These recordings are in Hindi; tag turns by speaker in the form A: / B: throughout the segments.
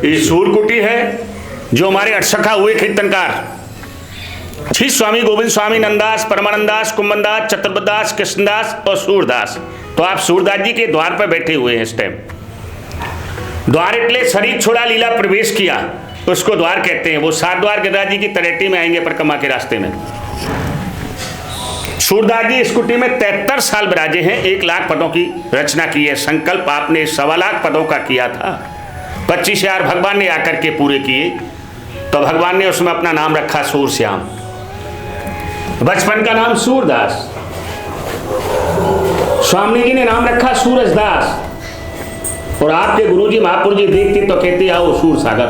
A: ये सूरकुटी है जो हमारे अठसखा हुए कीर्तनकार श्री स्वामी गोविंद स्वामी नंदास, परमानंदास, कुंभनदास, चतुर्बदास, कृष्णदास और सूरदास। तो आप सूरदास जी के द्वार पर बैठे हुए हैं इस टाइम। द्वार इतने शरीर छोड़ा लीला प्रवेश किया उसको द्वार कहते हैं। वो 7 द्वार गिरिराज जी की तरेटी में आएंगे परिक्रमा के रास्ते में। सूरदास जी इस कुटी में 73 साल विराजे हैं। 1 लाख पदों की रचना की है। संकल्प आपने 1.25 लाख पदों का किया था। 25,000 भगवान ने आकर के पूरे किए तो भगवान ने उसमें अपना नाम रखा सूरश्याम। बचपन का नाम सूरदास, स्वामी जी ने नाम रखा सूरजदास। और आपके गुरुजी महापुरुष जी देखते तो कहते आओ सूर सागर,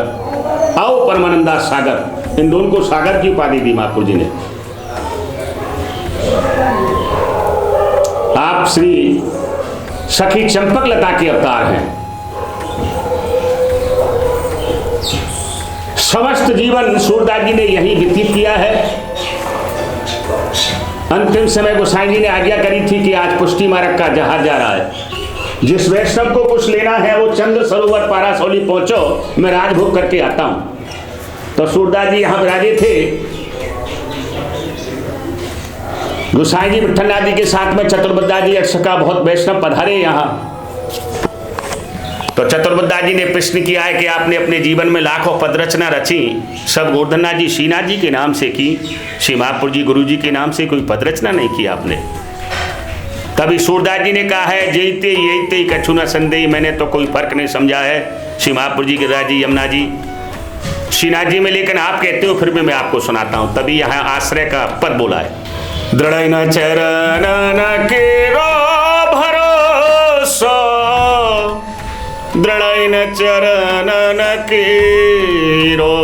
A: आओ परमानंदास सागर। इन दोनों को सागर की उपाधि दी महापुरुष जी ने। आप श्री सखी चंपक लता के अवतार हैं। समस्त जीवन सूरदास जी ने यही व्यतीत किया है। अंतिम समय गोसाई जी ने आज्ञा करी थी कि आज पुष्टि मार्ग का जहाज जा रहा है, जिस वैष्णव को कुछ लेना है वो चंद्र सरोवर पारासौली पहुंचो, मैं राजभोग करके आता हूं। तो सूरदास जी यहां विराजे थे। गोसाई जी विठलनाथ जी के साथ में चतुर्बदास जी अठसखा बहुत वैष्णव पधारे यहां। तो चतुर्बदास जी ने प्रश्न किया है कि आपने अपने जीवन में लाखों पद रचना रची, सब गोवर्धननाथ जी श्रीनाथ जी के नाम से की, श्री महापुरुष जी गुरु जी के नाम से कोई पद रचना नहीं की आपने। तभी सूरदास जी ने कहा है जयते यते कछु न संदेह, मैंने तो कोई फर्क नहीं समझा है श्री महापुरुष जी गिरिराज जी यमुना जी श्रीनाथ जी में, लेकिन आप कहते हो फिर भी मैं आपको सुनाता हूं। तभी यहाँ आश्रय का पद बोला है। दृढ़ न चरण के भरोसा, दृढ़ न चरण केरो,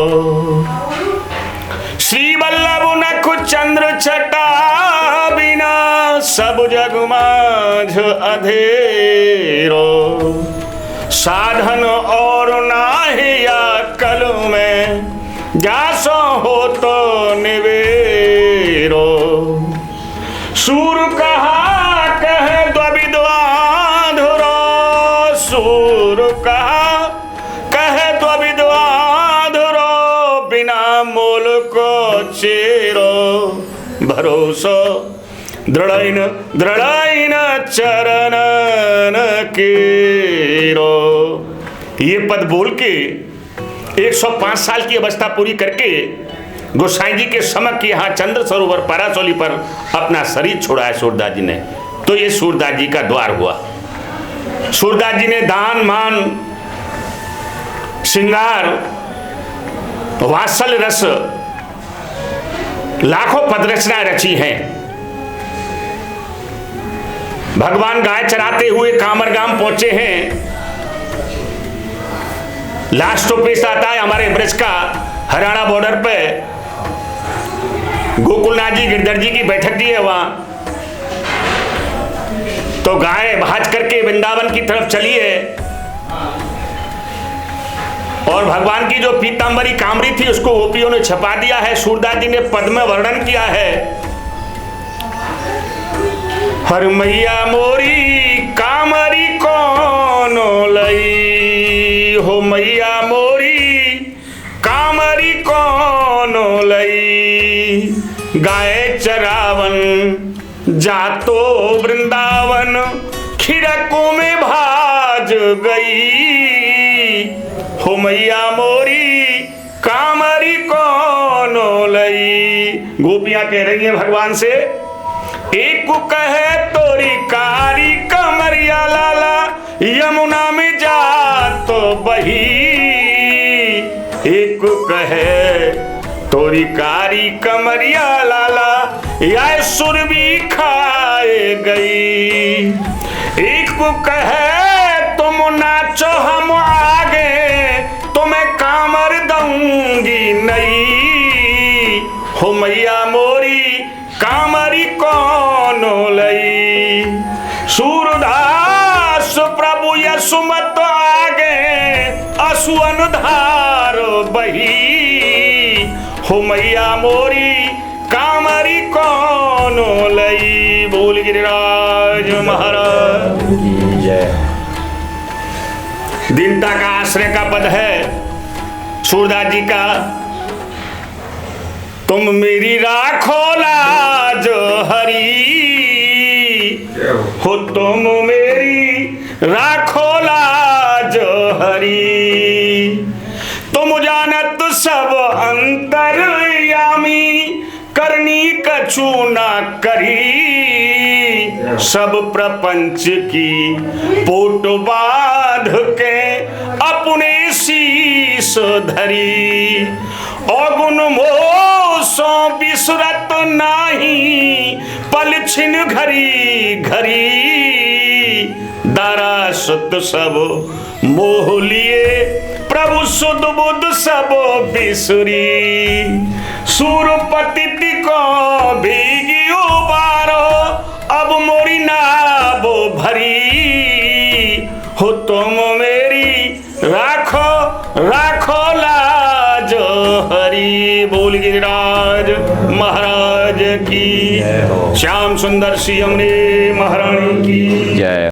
A: श्री वल्लभ नख चंद्र छटा बिना, सब जग माझ अधेरो, साधन और नाहि या कल में, जासो हो तो निवेरो, सूर कहा कह द्विविद्वाधुरो, सूर कहा कह द्विविद्वाधुरो, बिना मोल को चेरो, भरोसो दृढ़ चरण केरो। ये पद बोल के 105 साल की अवस्था पूरी करके गोसाई जी के समक्ष यहाँ चंद्र सरोवर पारासौली पर अपना शरीर छोड़ा है सूरदास जी ने। तो ये सूरदास जी का द्वार हुआ। सूरदास जी ने दान मान श्रृंगार वात्सल रस लाखों पद रचनाएं रची हैं। भगवान गाय चराते हुए कामरगाम पहुंचे हैं। लास्ट पेश आता है हमारे ब्रज का हरियाणा बॉर्डर पे गोकुलनाथ जी गिरधर जी की बैठक दी है वहां। तो गाय भाज करके वृंदावन की तरफ चली है और भगवान की जो पीतांबरी कामरी थी उसको गोपियों ने छपा दिया है। सूरदास जी ने पद में वर्णन किया है, हर मैया मोरी कामरी कौन लई, हो मैया मोरी कामरी कौन लई, गाय चरावन जातो वृंदावन, खिड़कों में भाज गई, हो मैया मोरी कामरी कौन लई। गोपियां कह रही हैं भगवान से, एक कहे तोरी कारी कमरिया लाला, यमुना में जा तो बही, एक कहे तोरी कारी कमरिया लाला, या सुर भी खाए गई, एक कहे तुम नाचो हम आगे, तुम्हें कामर दूंगी नहीं, हो मैया मोरी कामरी कौन लई। सूरदास प्रभु यसुमत आगे, असुअन धार बही, हो मैया मोरी कामरी कौन लई। बोल गिरिराज महाराज जय। दीनता का आश्रय का पद है। सूरदास जी का तुम मेरी राखो लाज हरी, हो तुम मेरी राखो लाज हरी। तुम जानत सब अंतर्यामी, करनी कछु ना करी। सब प्रपंच की पोट बांध के अपने शीश धरी। अगुण मोह सो बिसरत नाही, पल छिन घरी घरी। दारा सुत सब मोह लिए, प्रभु सुध बुध सब बिसरी। सूरपति को भीगियो बारो, अब मोरी नाबो भरी। हो तुम मेरी राखो राखो लाज हरी। बोल गिरिराज महाराज की, श्याम सुंदर सिंह महारानी की जय।